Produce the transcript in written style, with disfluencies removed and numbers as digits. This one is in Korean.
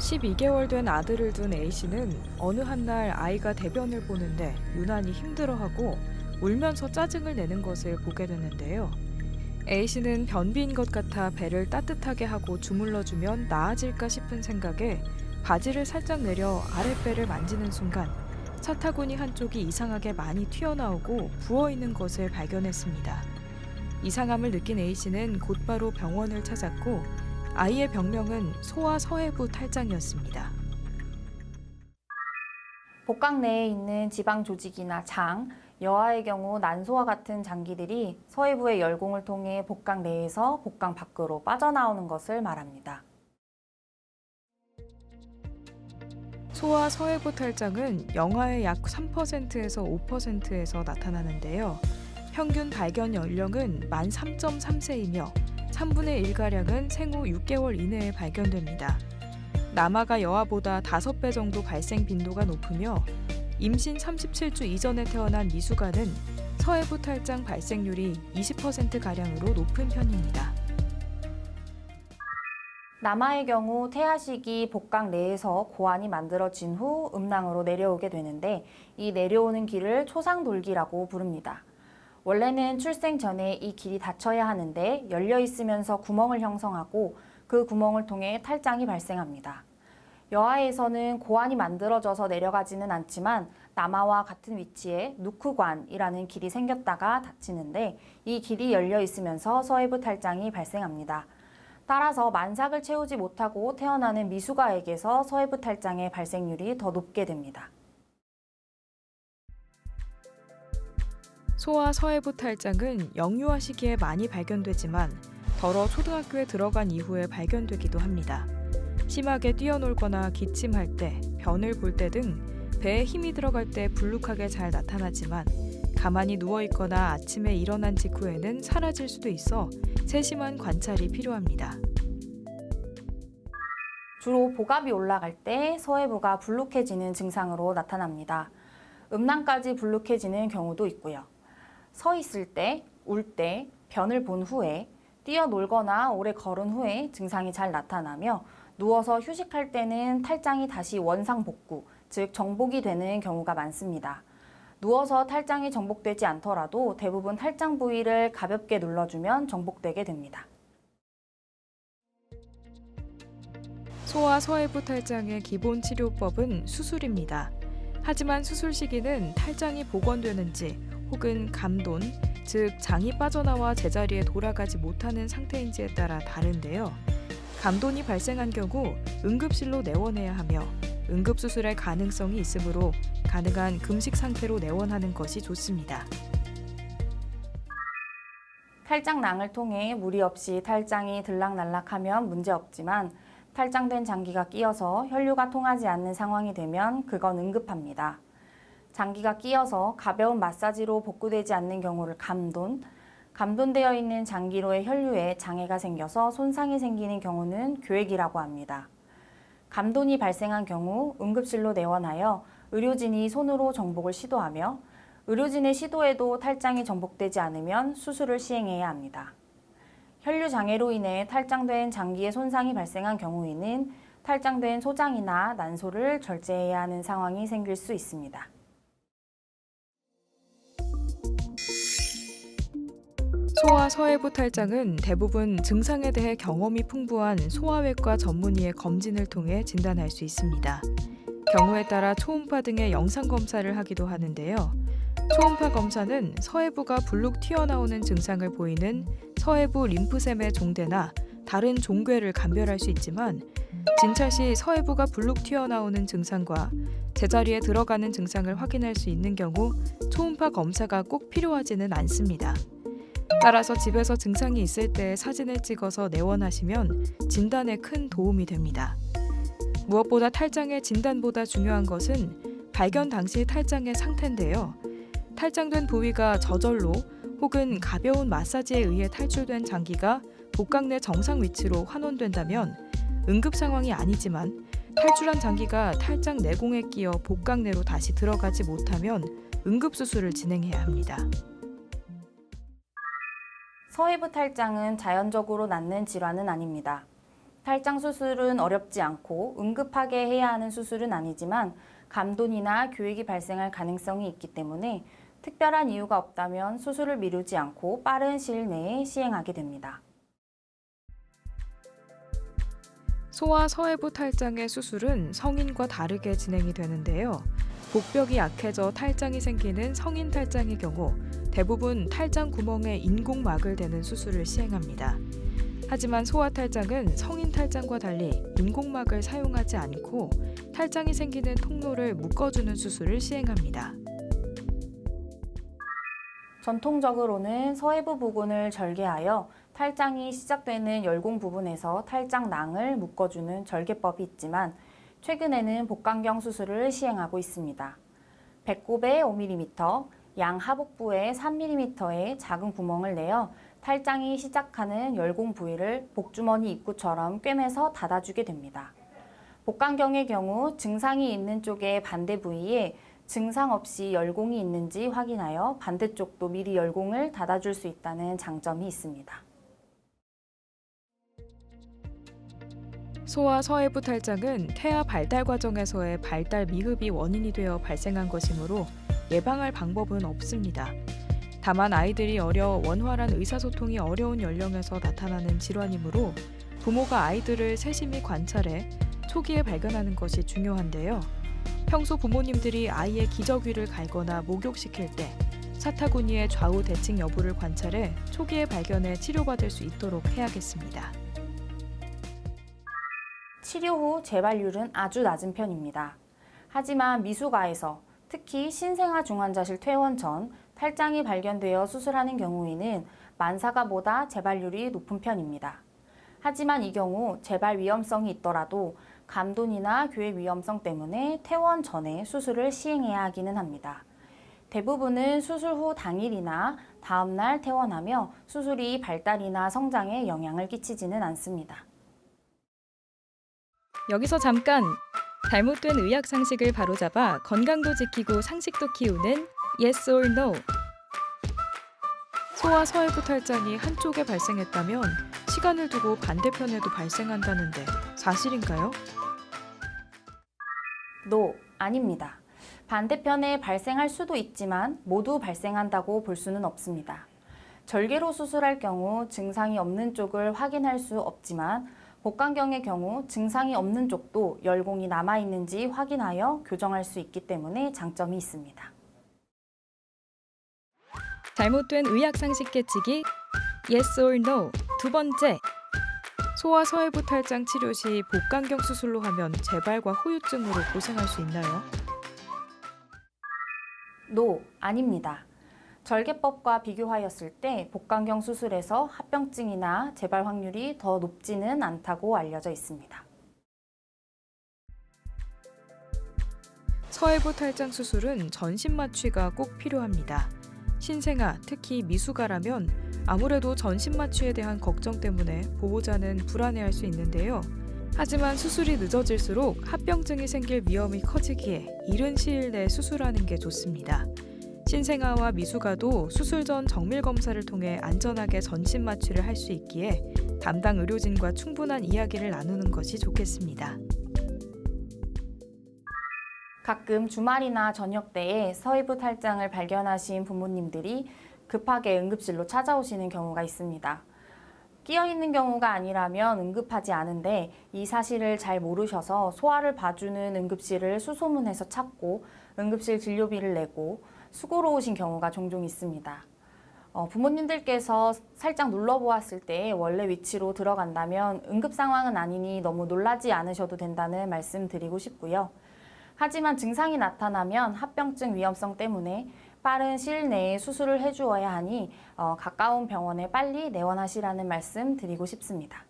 12개월 된 아들을 둔 A씨는 어느 한날 아이가 대변을 보는데 유난히 힘들어하고 울면서 짜증을 내는 것을 보게 됐는데요. A씨는 변비인 것 같아 배를 따뜻하게 하고 주물러주면 나아질까 싶은 생각에 바지를 살짝 내려 아랫배를 만지는 순간 차타구니 한쪽이 이상하게 많이 튀어나오고 부어있는 것을 발견했습니다. 이상함을 느낀 A씨는 곧바로 병원을 찾았고 아이의 병명은 소아서해부 탈장이었습니다. 복강 내에 있는 지방 조직이나 장, 여아의 경우 난소와 같은 장기들이 서해부의 열공을 통해 복강 내에서 복강 밖으로 빠져나오는 것을 말합니다. 소아서해부 탈장은 영아의 약 3%에서 5%에서 나타나는데요. 평균 발견 연령은 만 3.3세이며 3분의 1가량은 생후 6개월 이내에 발견됩니다. 남아가 여아보다 5배 정도 발생 빈도가 높으며 임신 37주 이전에 태어난 미숙아는 서해부 탈장 발생률이 20%가량으로 높은 편입니다. 남아의 경우 태아 시기 복강 내에서 고환이 만들어진 후 음낭으로 내려오게 되는데 이 내려오는 길을 초상돌기라고 부릅니다. 원래는 출생 전에 이 길이 닫혀야 하는데 열려 있으면서 구멍을 형성하고 그 구멍을 통해 탈장이 발생합니다. 여아에서는 고환이 만들어져서 내려가지는 않지만 남아와 같은 위치에 누크관이라는 길이 생겼다가 닫히는데 이 길이 열려 있으면서 서해부 탈장이 발생합니다. 따라서 만삭을 채우지 못하고 태어나는 미숙아에게서 서해부 탈장의 발생률이 더 높게 됩니다. 소아서해부 탈장은 영유아 시기에 많이 발견되지만 더러 초등학교에 들어간 이후에 발견되기도 합니다. 심하게 뛰어놀거나 기침할 때, 변을 볼 때 등 배에 힘이 들어갈 때 불룩하게 잘 나타나지만 가만히 누워있거나 아침에 일어난 직후에는 사라질 수도 있어 세심한 관찰이 필요합니다. 주로 복압이 올라갈 때 서해부가 불룩해지는 증상으로 나타납니다. 음낭까지 불룩해지는 경우도 있고요. 서 있을 때, 울 때, 변을 본 후에, 뛰어놀거나 오래 걸은 후에 증상이 잘 나타나며 누워서 휴식할 때는 탈장이 다시 원상복구, 즉 정복이 되는 경우가 많습니다. 누워서 탈장이 정복되지 않더라도 대부분 탈장 부위를 가볍게 눌러주면 정복되게 됩니다. 소아서해부 탈장의 기본 치료법은 수술입니다. 하지만 수술 시기는 탈장이 복원되는지 혹은 감돈, 즉 장이 빠져나와 제자리에 돌아가지 못하는 상태인지에 따라 다른데요. 감돈이 발생한 경우 응급실로 내원해야 하며 응급수술의 가능성이 있으므로 가능한 금식 상태로 내원하는 것이 좋습니다. 탈장낭을 통해 무리 없이 탈장이 들락날락하면 문제없지만 탈장된 장기가 끼어서 혈류가 통하지 않는 상황이 되면 그건 응급합니다. 장기가 끼어서 가벼운 마사지로 복구되지 않는 경우를 감돈되어 있는 장기로의 혈류에 장애가 생겨서 손상이 생기는 경우는 교액이라고 합니다. 감돈이 발생한 경우 응급실로 내원하여 의료진이 손으로 정복을 시도하며 의료진의 시도에도 탈장이 정복되지 않으면 수술을 시행해야 합니다. 혈류 장애로 인해 탈장된 장기의 손상이 발생한 경우에는 탈장된 소장이나 난소를 절제해야 하는 상황이 생길 수 있습니다. 소아서해부 탈장은 대부분 증상에 대해 경험이 풍부한 소아외과 전문의의 검진을 통해 진단할 수 있습니다. 경우에 따라 초음파 등의 영상 검사를 하기도 하는데요. 초음파 검사는 서해부가 불룩 튀어나오는 증상을 보이는 서해부 림프샘의 종대나 다른 종괴를 감별할 수 있지만 진찰 시 서해부가 불룩 튀어나오는 증상과 제자리에 들어가는 증상을 확인할 수 있는 경우 초음파 검사가 꼭 필요하지는 않습니다. 따라서 집에서 증상이 있을 때 사진을 찍어서 내원하시면 진단에 큰 도움이 됩니다. 무엇보다 탈장의 진단보다 중요한 것은 발견 당시 탈장의 상태인데요. 탈장된 부위가 저절로 혹은 가벼운 마사지에 의해 탈출된 장기가 복강 내 정상 위치로 환원된다면 응급 상황이 아니지만 탈출한 장기가 탈장 내공에 끼어 복강 내로 다시 들어가지 못하면 응급수술을 진행해야 합니다. 서해부 탈장은 자연적으로 낫는 질환은 아닙니다. 탈장 수술은 어렵지 않고 응급하게 해야 하는 수술은 아니지만 감돈이나 교액이 발생할 가능성이 있기 때문에 특별한 이유가 없다면 수술을 미루지 않고 빠른 시일 내에 시행하게 됩니다. 소아 서해부 탈장의 수술은 성인과 다르게 진행이 되는데요. 복벽이 약해져 탈장이 생기는 성인 탈장의 경우 대부분 탈장 구멍에 인공막을 대는 수술을 시행합니다. 하지만 소아 탈장은 성인 탈장과 달리 인공막을 사용하지 않고 탈장이 생기는 통로를 묶어주는 수술을 시행합니다. 전통적으로는 서해부 부근을 절개하여 탈장이 시작되는 열공 부분에서 탈장낭을 묶어주는 절개법이 있지만 최근에는 복강경 수술을 시행하고 있습니다. 배꼽에 5mm, 양 하복부에 3mm의 작은 구멍을 내어 탈장이 시작하는 열공 부위를 복주머니 입구처럼 꿰매서 닫아주게 됩니다. 복강경의 경우 증상이 있는 쪽의 반대 부위에 증상 없이 열공이 있는지 확인하여 반대쪽도 미리 열공을 닫아줄 수 있다는 장점이 있습니다. 소아 서해부 탈장은 태아 발달 과정에서의 발달 미흡이 원인이 되어 발생한 것이므로 예방할 방법은 없습니다. 다만 아이들이 어려 원활한 의사소통이 어려운 연령에서 나타나는 질환이므로 부모가 아이들을 세심히 관찰해 초기에 발견하는 것이 중요한데요. 평소 부모님들이 아이의 기저귀를 갈거나 목욕시킬 때 사타구니의 좌우 대칭 여부를 관찰해 초기에 발견해 치료받을 수 있도록 해야겠습니다. 치료 후 재발률은 아주 낮은 편입니다. 하지만 미숙아에서 특히 신생아 중환자실 퇴원 전 탈장이 발견되어 수술하는 경우에는 만사가보다 재발률이 높은 편입니다. 하지만 이 경우 재발 위험성이 있더라도 감돈이나 교액 위험성 때문에 퇴원 전에 수술을 시행해야 하기는 합니다. 대부분은 수술 후 당일이나 다음 날 퇴원하며 수술이 발달이나 성장에 영향을 끼치지는 않습니다. 여기서 잠깐! 잘못된 의학 상식을 바로잡아 건강도 지키고 상식도 키우는 Yes or No. 소아 서해부 탈장이 한쪽에 발생했다면 시간을 두고 반대편에도 발생한다는데 사실인가요? No, 아닙니다. 반대편에 발생할 수도 있지만 모두 발생한다고 볼 수는 없습니다. 절개로 수술할 경우 증상이 없는 쪽을 확인할 수 없지만 복강경의 경우 증상이 없는 쪽도 열공이 남아있는지 확인하여 교정할 수 있기 때문에 장점이 있습니다. 잘못된 의학 상식 깨치기 Yes or No. 두 번째. 소아 서해부 탈장 치료 시 복강경 수술로 하면 재발과 후유증으로 고생할 수 있나요? No, 아닙니다. 절개법과 비교하였을 때 복강경 수술에서 합병증이나 재발 확률이 더 높지는 않다고 알려져 있습니다. 서해부 탈장 수술은 전신 마취가 꼭 필요합니다. 신생아, 특히 미숙아라면 아무래도 전신 마취에 대한 걱정 때문에 보호자는 불안해할 수 있는데요. 하지만 수술이 늦어질수록 합병증이 생길 위험이 커지기에 이른 시일 내에 수술하는 게 좋습니다. 신생아와 미숙아도 수술 전 정밀 검사를 통해 안전하게 전신 마취를 할 수 있기에 담당 의료진과 충분한 이야기를 나누는 것이 좋겠습니다. 가끔 주말이나 저녁 때에 서해부 탈장을 발견하신 부모님들이 급하게 응급실로 찾아오시는 경우가 있습니다. 끼어있는 경우가 아니라면 응급하지 않은데 이 사실을 잘 모르셔서 소아를 봐주는 응급실을 수소문해서 찾고 응급실 진료비를 내고 수고로우신 경우가 종종 있습니다. 부모님들께서 살짝 눌러보았을 때 원래 위치로 들어간다면 응급 상황은 아니니 너무 놀라지 않으셔도 된다는 말씀 드리고 싶고요. 하지만 증상이 나타나면 합병증 위험성 때문에 빠른 시일 내에 수술을 해주어야 하니 가까운 병원에 빨리 내원하시라는 말씀 드리고 싶습니다.